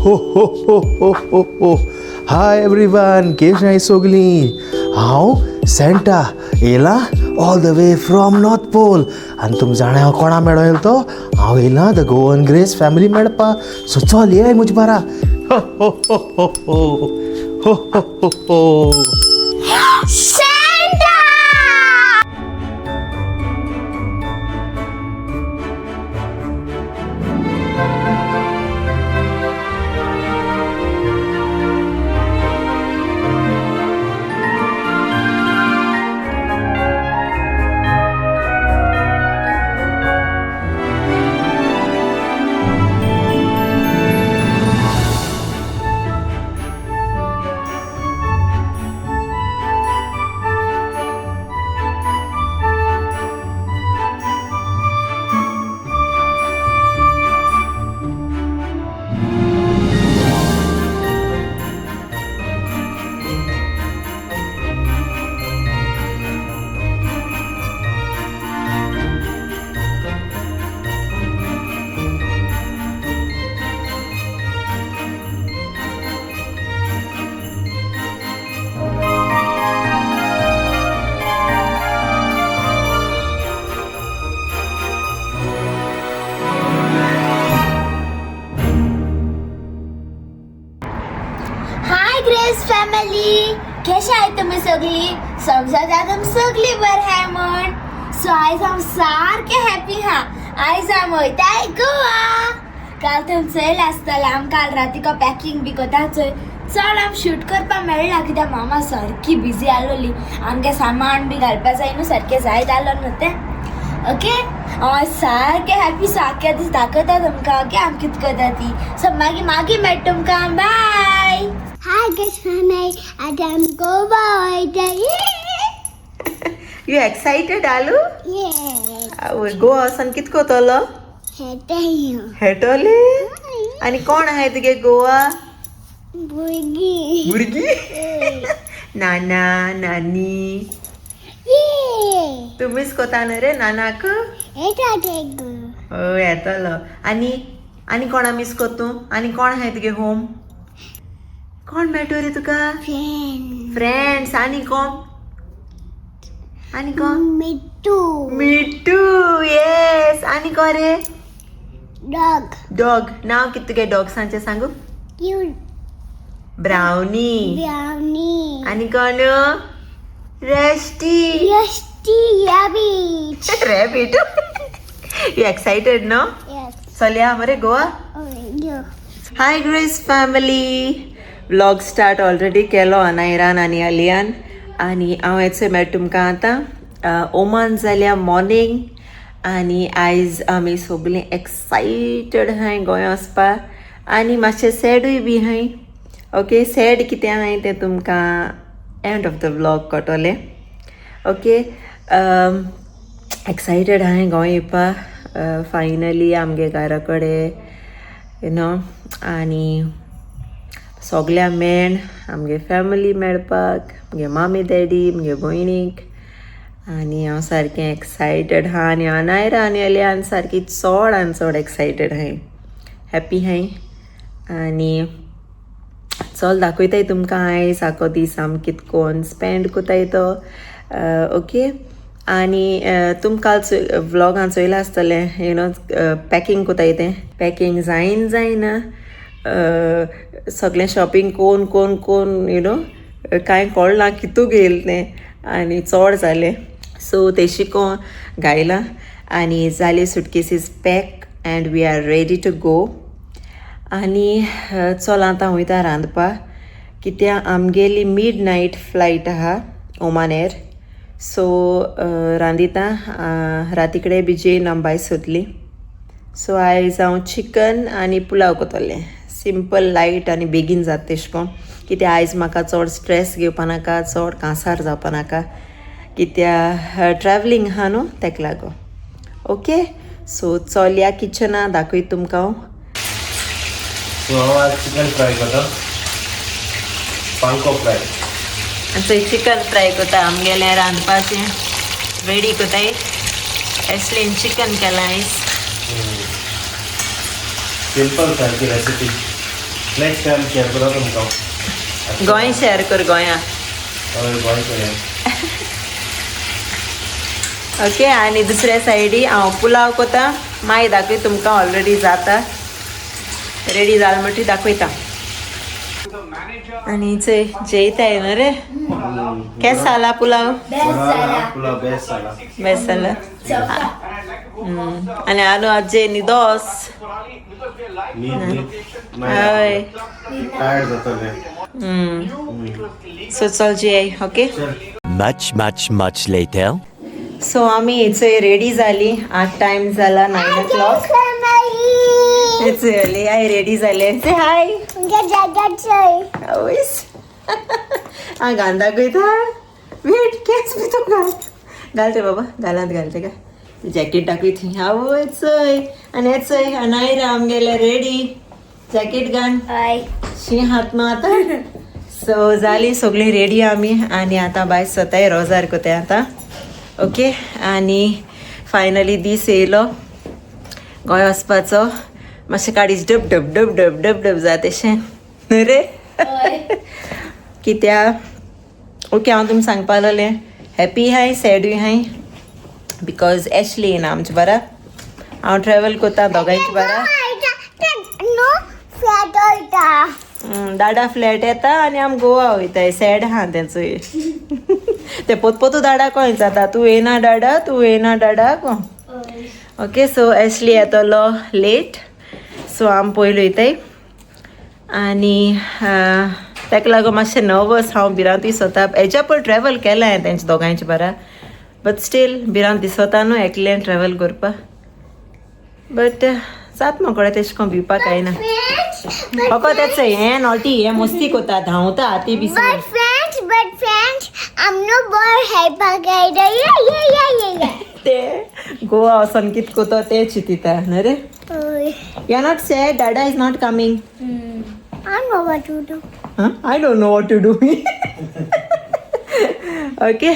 हो. Hi everyone, केश नाही सोगली. हांव सेंटा येला all the way from North Pole. आनी तुमी जाणा हांव कोणा मेळो येयलो तो? हांव येयला द गोवन ग्रेस फॅमिली मेळपा. सो चल ये म्हजे बारा. हो. ग्रेस फॅमिली कशा आहे तुम्ही सगळी? समजा तुम सगळी बरं आहे म्हण. सो आयज हांव सारकें हॅपी हा. आयज हांव वयताय गोवा. काल थंय चल आसतलें. आमकां काल रातीको पॅकिंग बी कोता चड आम शूट करपा मेळना कित्याक मामा सारकी बिजी आसलोली. आमगे सामान बी घालपा जाय न्हू, सारकें जायत आसलो न्हू तें. ओके हांव सारकें हॅपी सारकें दीस दाखयता तुमकां. ओके हांव कितें करता ती. सो मागीर मेळटा तुमकां. Bye. Hi guys, I'm Goa. You excited, Alu? Yes. Goa वचून कित कोतलो? हेटोले? आणि कोण आहे तुगे गोवा? भुरगी? नाना नानी तुम्हीच कोता न्हू रे नानाक? हो येतलो. आणि कोणा मिस कोतू? आणि कोण आहे तुगे होम? कोण मेळटो रे तुका? फ्रेंड्स. आणि कोण? मिट्टू. येस. आणि कोण रे? डॉग. नाव कित तुगे डॉग्सांचे सांगू? ब्राउनी. आणि कोण? Rusty. Rabbit. You excited no? चलया मरे Goa. Hi Grace family. Vlog start already केलो अनायरान आनी आलियान. आनी हांव येचो मेळटा तुमकां आतां ओमान जाल्या मॉर्निंग. आनी आयज आमी सगळीं एक्सायटेड हाय गोंया वचपा. आनी मातशें सॅडूय बी हाय. ओके सॅड कित्याक हाय तें तुमकां एंड ऑफ द व्लॉग कळटलें. ओके एक्सायटेड हाय गोंय येवपा. फायनली आमगे घरा कडेन यू नो. आनी सगळ्या मेळ आमगे फॅमिली मेळपाक, म्हगे मामी डॅडी, म्हगे भयणीक. आनी हांव सारकें एक्सायटेड हा. आनी अनायरा आनी आलियान सारकी चड आनी चड एक्सायटेड हाय. हॅपी हाय. आनी चल दाखयताय तुमकां आयज आखो दीस आमी कितें कोन्न स्पेंड कोताय तो. ओके आनी तुमकां काल व्लॉगान चोयलां आसतलें यू नो पॅकींग कोताय तें. पॅकींग जायना. सगळें शॉपिंग कोन्न यू नो कांय कळना कितू घेयलें तें. आनी चड जालें. सो ते शिकोवन घायलां. आनी जाली suitcases pack and we are ready to go. आनी चल आतां वयता रांदपा कित्याक आमगेली मिड नायट फ्लायट आहा ओमान एअर. सो रांदिता. राती कडेन बी जेन आम भायर सोदली. सो आयज हांव चिकन आनी पुलाव कोतलें. सिंपल लायट आनी बेगीन जाता तेश कोन. कित्याक आयज म्हाका चड स्ट्रेस घेवपा नाका, चड कांसार जावपा नाका कित्याक ट्रॅवलिंग आहा न्हू तेका लागून. ओके सो चल या किचना दाखयत तुमकां. सो हांव आज चिकन फ्राय करता. पांको फ्राय. थंय चिकन फ्राय कोता. आमगेलें रांदपाचें रेडी कोताय. एसलेन चिकन केलां आयज. सिंपल सारकी रेसिपी. नेक्स्ट टाइम शेअर करा तुमकां गोंय शेअर कर गोंया हय गोंय करूया ओके. आणि दुसऱ्या सायडी हांव पुलाव कोता माय दाखय तुमकां ऑलरेडी जाता रेडी जाल म्हणटी दाखयता. आणि चय जेयताय न्हू रे केस जाला पुलाव पुलाव बेस्ट जाला बेस्ट जाला. आणि आलू आजे निदोस हय टायर्ड जातले सो चल जेय ओके. Much later. सो आमी हेचो रेडी जाली. आज टायम जाला 9 o'clock. हेच जाली हाय रेडी जाले. से हाय आवयस हा गांदा गयता वेट केस बी तो घालते बाबा घालते का जॅकेट दाखवी थी आवयच आणि हेचय अनायरा आमगेले रेडी जॅकेट घाल शी हात मा आता. सो जाली सगळी रेडी आमी आणि आता बाय स्वताय रोजार कोते आता ओके. आणि फायनली दीस येयलो गोंय वचपाचो. मातशें काडीच डब डब डब डब डब डब जाता तेशें न्हू रे कित्या ओके. हांव तुमकां सांगपा लागलें हॅपी हाय सॅडूय हाय बिकॉज एशली येना आमच्या बारा. हांव ट्रॅवल कोता दोगांयच्या बारा. दाडा फ्लॅट येता आनी आमी गोवा वयताय सॅड आहा तेंचोय ते पोतू दाडा कोण जाता तूं येना डाडा कोण ओके. सो एशली येतलो लेट सो आमी पयलू वयताय आनी ताका लागून मातशें नर्वस हांव भिरांत दिसता. हेज्या पयलीं ट्रॅवल केलां हांवें तेंच्या दोगांयच्या बारा बट स्टील भिरांत दिसता न्हू एकल्यान ट्रॅवल करपा. बट जात म्हाका तेशें कोन्न भिवपाक कांय ना. फकत तेच हें नॉटी हें मस्ती कोता धांवता हाती बी ते गोवा वचोन कितें कोतो ते चिंतिता न्हू रे. You are not sad Dada is not coming. I don't know what to do. Okay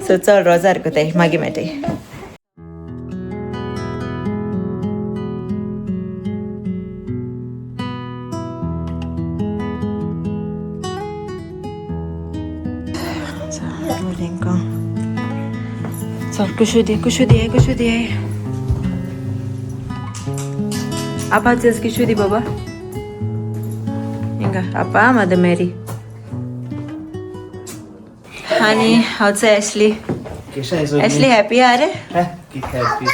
so चल रोजार कोताय मागीर मेळटाय. चल कुशू दी आपाचेच किशू दी बाबा हिंगा आपा मदर मेरी आणि हांवच एशली एशली हॅपी आहा रे किती हॅपी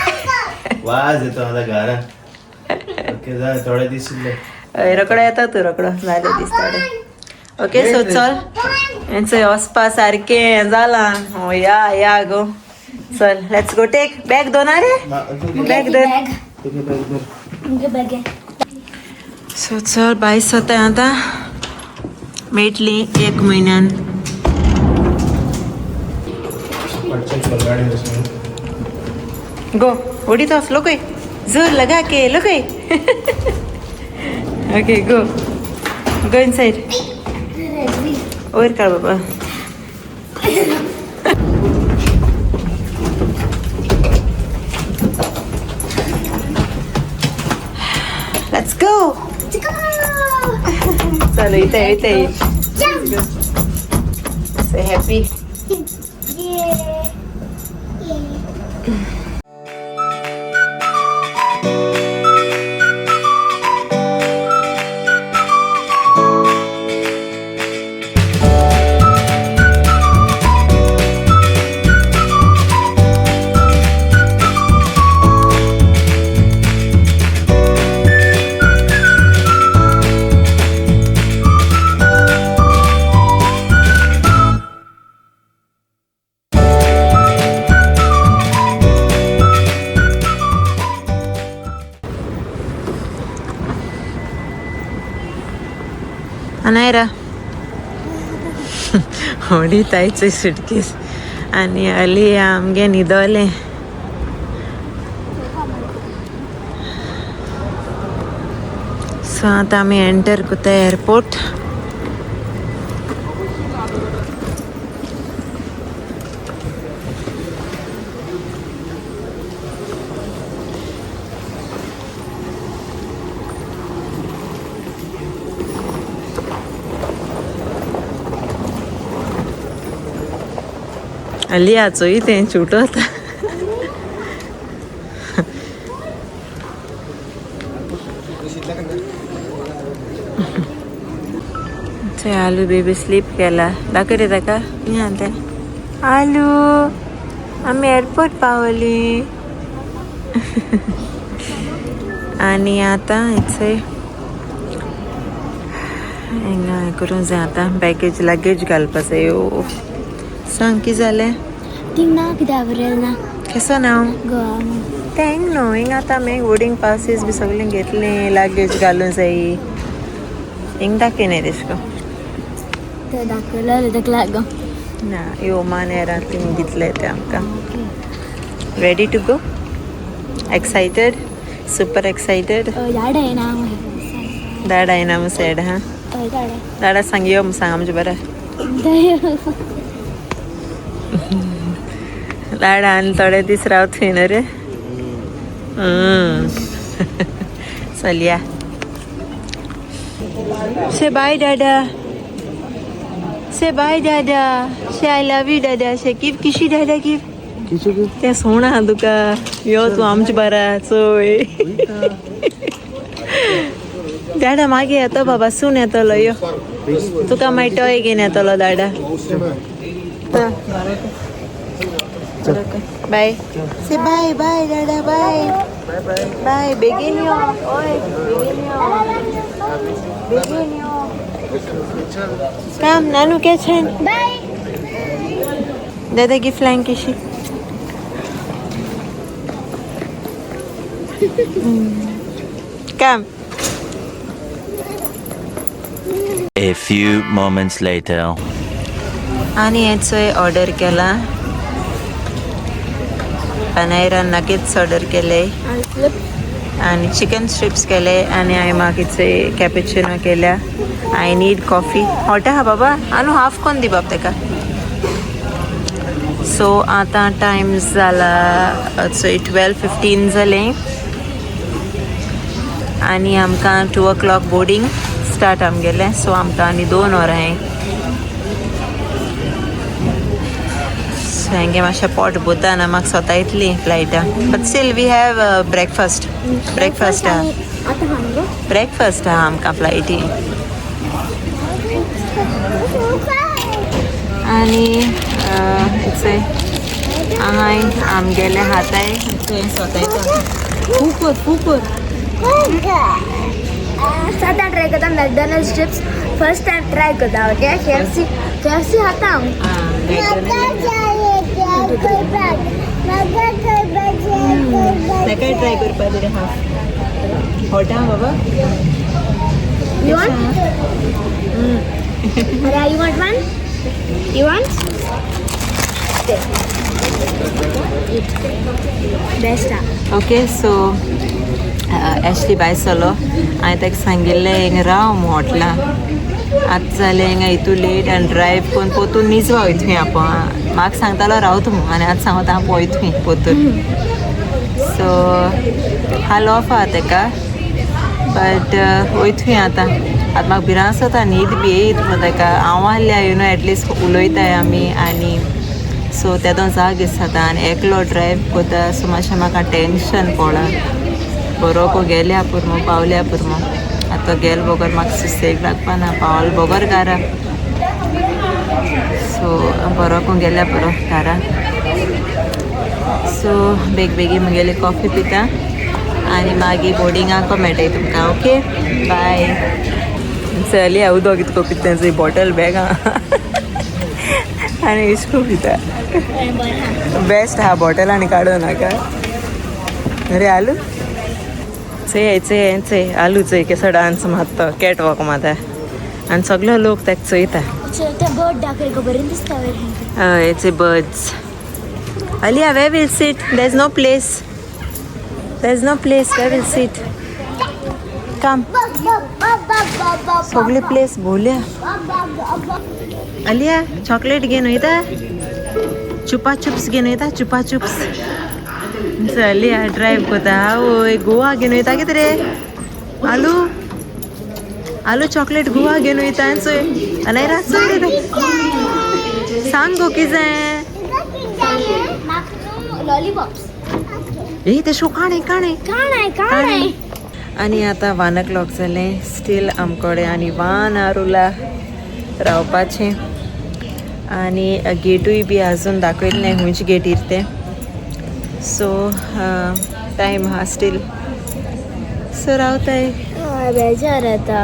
वाज येतो माझा घरा ओके जा थोडे दीस रोकडो येता तूं रोकडो जाले दीस थोडे ओके. सो चल हेंचो वचपा सारकें जालां. हो या गो चल लेट्स गो टेक बॅग दोन रे बॅग दोन. सो चल बायस जाता आतां मेळटली 1 म्हयन्यान. गो उडी तो लोकय जोर लगा के लोकय ओके गो इनसाइड वयर काड बाबा. लेट्स गो चल येते से हॅपी. अनायरा होडी तायचो सुटकेस आनी अली आमगे न्हिदोले. सो आतां आमी एंटर कोता एअरपोर्ट. अलिया चोयते छुटत ते आलू बेबी स्लीप केला दाखय रे ताका ते आलू आम्ही एअरपोर्ट पावली आणि आता इथे हिंगा करून जाय आता बॅगेज लगेज घालपाचो यो सांग की जालें थिंग ना कित्याक बरें ना कसं नाव गोवा थँक नो हिंग आतां आमी बोर्डींग पासीस बी सगळें घेतलें लगेज घालूंक जाय हिंग दाखयनाय तेशको ते दाखयलें ताका लागून ना यो मानेरां थिंग दितलें तें आमकां ready to go excited super excited झाड आहे ना दाडा येना मग सॅड हां दाडा सांग यो मग सांग आमचे बरं लाडा आनी थोडे दीस रावत थंय न्हू रे चल या से बाय दादा से बाय दादा से आय लव यू दादा से कीफ किशी दादा कीफ तें सोणा तुका यो तूं आमचे बरा चोय दाडा मागीर येतो बाबा सून येतलो यो तुका मागीर टॉय घेवन येतलो दाडा बाय से बाय बाय दाडा बाय बाय बेगीन यो ओय बेगीन यो काम नानू के छेन बाय दादा की फ्लाइंग किशी काम A few moments later. आणि याचं ऑर्डर केला पनीर नगेट्स ऑर्डर केले आणि चिकन स्ट्रिप्स केले आणि हांवें मागीचे कॅपेचिनो केल्या आय नीड कॉफी हॉट आहा बाबा आनू हाफ कोण दी बाब तेका सो आतां टायम जाला 12:15 जालें आणि आमकां 2 o'clock बोर्डींग स्टार्ट आमगेलें सो आमकां आनी 2 वरां हांगे मातशें पोट बुताना म्हाका स्वता येतली फ्लायटा but still we have breakfast आहा ब्रेकफास्ट आहा आमकां फ्लायटी आनी हांगाय आमगेले हाताय स्वता येता फुकूर सात ट्राय करता McDonald's chips first time try करता ओके KFC खाता काय ट्राय करपा तरी हाफ हॉट आहा बाबा You want? Maria, you want one? You want? Best okay so Ashley bye चलो हांवें ताका सांगिल्लें हिंग राव म्हूण हॉटलां आतां जालें हिंगा इतू लेट आनी ड्रायव करून पोतून न्हिजवा वयतुय आपूण म्हाका सांगतालो रावता म्हूण आनी आतां सांगता हांव वयतुय पोतून सो हाल ऑफ आहा ताका बट वयतुय आतां म्हाका भिरांत जाता न्हीद बी येयत म्हूण ताका हांव आहल्या यू नो एटलिस्ट उलोयताय आमी आनी सो तेदो जाग दिसता आनी एकलो ड्रायव कोता सो मातशें म्हाका टेंशन पडला बरो को गेल्या पुरमो पावल्या पुरमो आतां गेल बगर म्हाका सुसेग लागपा ना पावल बगर घरा सो बरो को गेल्या पुरो घरा सो बेगीन मुगेली कॉफी पिता आनी मागीर बोर्डिंगाक मेळटाय तुमकां ओके बाय चली हांव उदक कितको पिता तें बॉटल बॅग आनी इश्को पिता बेस्ट आहा बॉटल आनी काडूं नाका अरे आलू चय आलू चय केसो डान्स मारता कॅट वॉक मारता आनी सगलो लोक ताका चयता ते बर्ड दाखय गो बरें दिसता हय it's a birds Alia, where will sit? There's no place. There's no place. Where will sit? Come. सगळे प्लेस बोलया आलिया चॉकलेट घेऊन येता चुपा चुप्स घेऊन येता चुपा चुप्स आलिया ड्रायव्ह करता ओय गोवा घेऊन येता कितें रे आलू आलू चॉकलेट गोवा घेऊन येता चोय अनायरा चोय रे सांग गो कितें लॉलीपॉप्स ए ते शो काणे काणे काय आणि आता 1 o'clock जाले स्टील आमकडे आणि 1 hour रावपाचे आणि गेटूय बी अजून दाखयले नाही खंयची गेट इरते सो टायम हा स्टील सो रावताय बेजार येता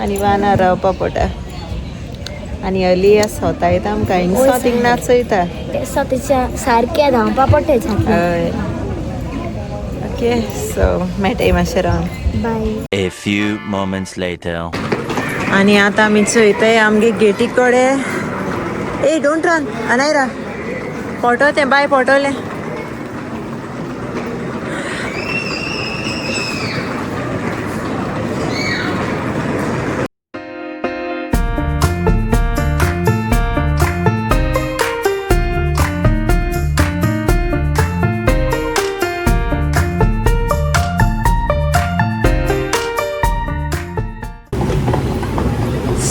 आणि 1 hour रावपा पडटा आणि अलिया स्वता येता आमकां हिंगसो थिंग नाचयता स्वतःच्या सारक्या धांवपा पडटे हय ओके सो मेळटाय मातशें रावन bye A few moments later. आणि आता आमी चोयताय आमगे गेटी कडे ए डोंट रन अनायरा फोटो ते बाय फोटोले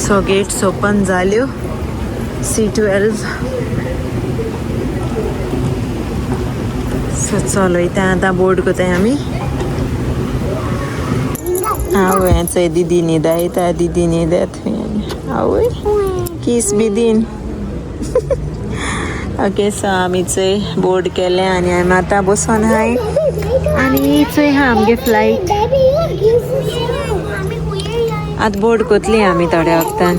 सो गेट्स ओपन जाल्यो C12 सो चलयता आतां बोर्ड कोताय आमी आवय चोय दिदी न्हिदायता दिदी न्हिदात आवय किस बी दीन ओके सो आमी चोय बोर्ड केलें आनी आमी आतां बसून हाय आनी चोय हा आमगे फ्लायट आतां बोर्ड कोतली आमी थोड्या वक्तान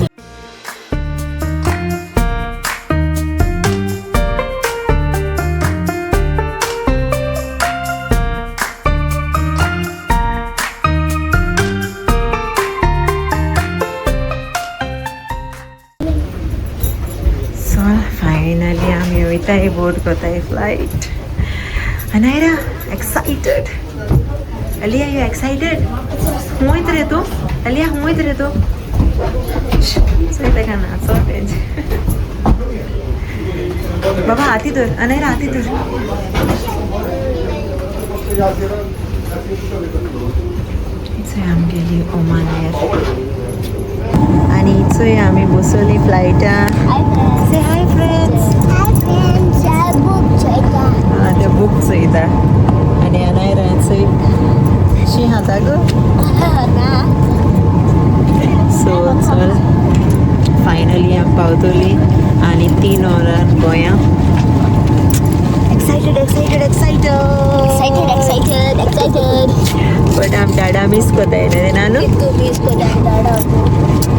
फायनली आमी वयताय बोर्ड कोताय फ्लायट अनायरा एक्साइटेड अलिया यू एक्साइटेड हूं वयत रे तूं अलिया हूं वयत रे तूं चोय तेका नाचो तेंचे बाबा हाती धर अनायरा हाती धर चोय आमगेली ओमान एअर आणि चोय आमी बसोली फ्लायटान से हाय फ्रेंड्स ते बूक चोयता आनी अनायरा चोय शी हाता गो सो चल फायनली आमी पावतली आनी 3 hours गोंया एक्सायटेड बट आमी डाडा मिस कोताय न्ही रे नानू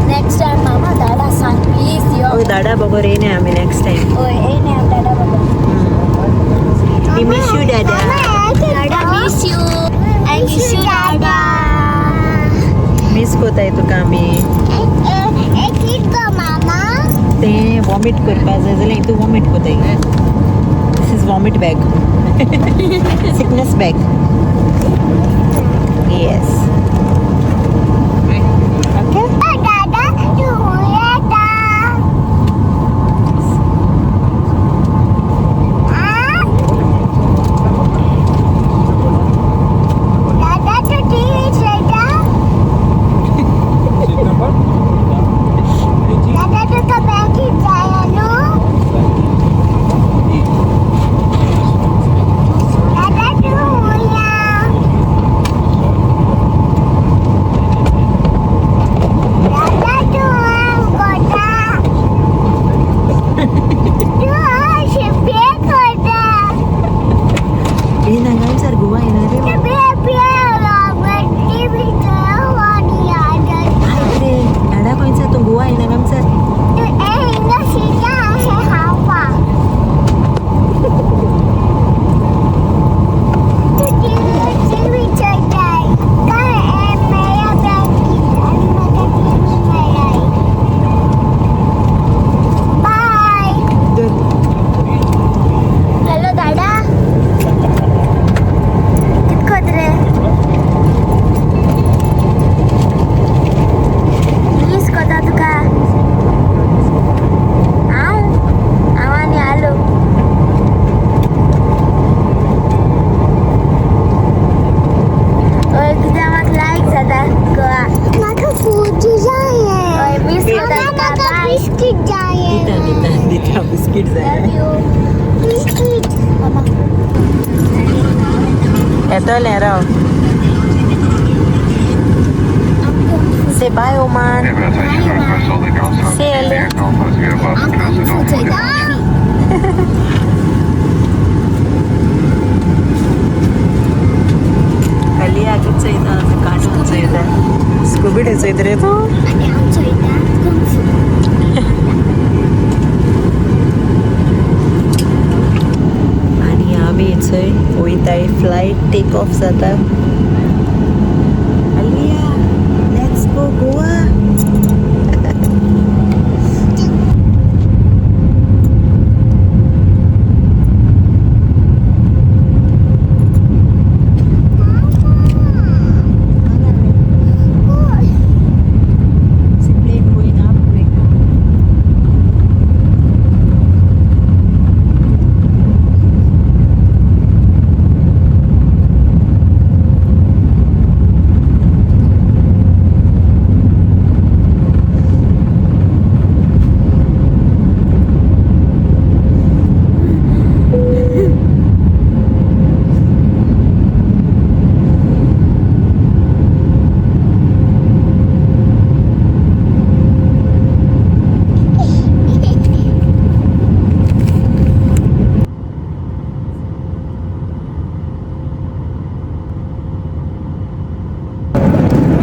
नेक्स्ट टाइम मामा दादा सांग प्लीज यो ओ दाडा बगर येयना आमी नेक्स्ट टायम ओय ए ने दादा बाबा वी मिस यू दादा दादा miss you I miss you दादा मिस कोताय तुका आमी एक किट को मामा तें वॉमिट करपा जाय जाल्यार हितू वॉमिट कोताय this is vomit bag sickness bag yes okay Dada तू येता दादा तू टीव्ही चला दादा तू का बॅग जाया नो दादा तू या येतलें राव. Say bye, Oman. Say hello. Alia किती चयता कार्टून चयता स्कूबी डे चयता रे तूं. आणि आमच्या इथं कंफू. आणि आमी थंय वयताय फ्लायट टेक ऑफ जाता. Alia, let's go Goa. Plane going up quick.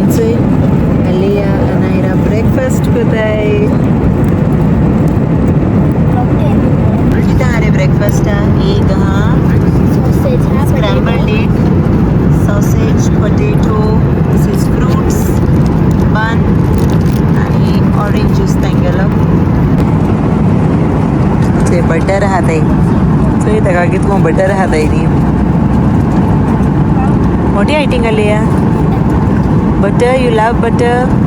Inside, Alia and Ira breakfast today. किती breakfast egg Sausage हा scrambled egg, sausage, potato, this is fruits, bun आणि orange juice तांगेलो. ते बटर आहा ते. चोय ताका कितको बटर आहा ते नी. What are you eating, Alia? Butter, you love butter?